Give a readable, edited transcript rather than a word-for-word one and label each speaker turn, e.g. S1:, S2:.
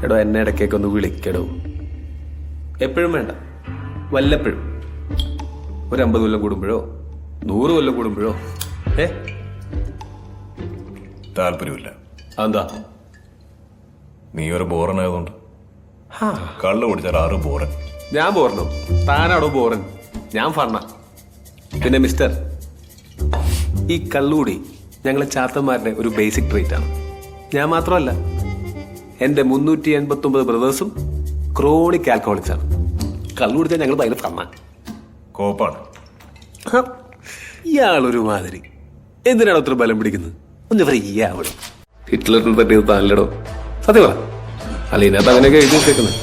S1: എടോ എന്നെ ഇടയ്ക്കൊക്കെ ഒന്ന് വിളിക്കടോ. എപ്പോഴും വേണ്ട, വല്ലപ്പോഴും. ഒരു 50 കൊല്ലം കൂടുമ്പോഴോ 100 കൊല്ലം കൂടുമ്പോഴോ.
S2: താല്പര്യമില്ല.
S1: അതെന്താ?
S2: നീ ഒരു ബോറനായതുകൊണ്ട്. കള്ളു കുടിച്ചാൽ 6 ബോറൻ.
S1: ഞാൻ ബോറനോ? താനാടോ ബോറൻ, ഞാൻ ഫണ്ണ. പിന്നെ മിസ്റ്റർ, ഈ കള്ളുകൂടി ഞങ്ങളെ ചാത്തന്മാരുടെ ഒരു ബേസിക് ട്രീറ്റ് ആണ്. ഞാൻ മാത്രമല്ല, എന്റെ 389 ബ്രദേഴ്സും ക്രോണിക് ആൽക്കഹോളിക്സ് ആണ്. കള്ളു കുടിച്ചാൽ ഞങ്ങൾ ഭയങ്കര ഫണ്ണ.
S2: കോപ്പാണ്.
S1: ഇയാളൊരു മാതിരി. എന്തിനാണോ അത്ര ബലം പിടിക്കുന്നത്? ഒന്ന് ഫ്രീ ആവണം. ഹിറ്റ്ലറിന് തട്ടിയത് താനല്ലടോ. സത്യം പറ. അല്ല, ഇതിനകത്ത് അങ്ങനെയൊക്കെ എഴുതി വെച്ചേക്കുന്നത്.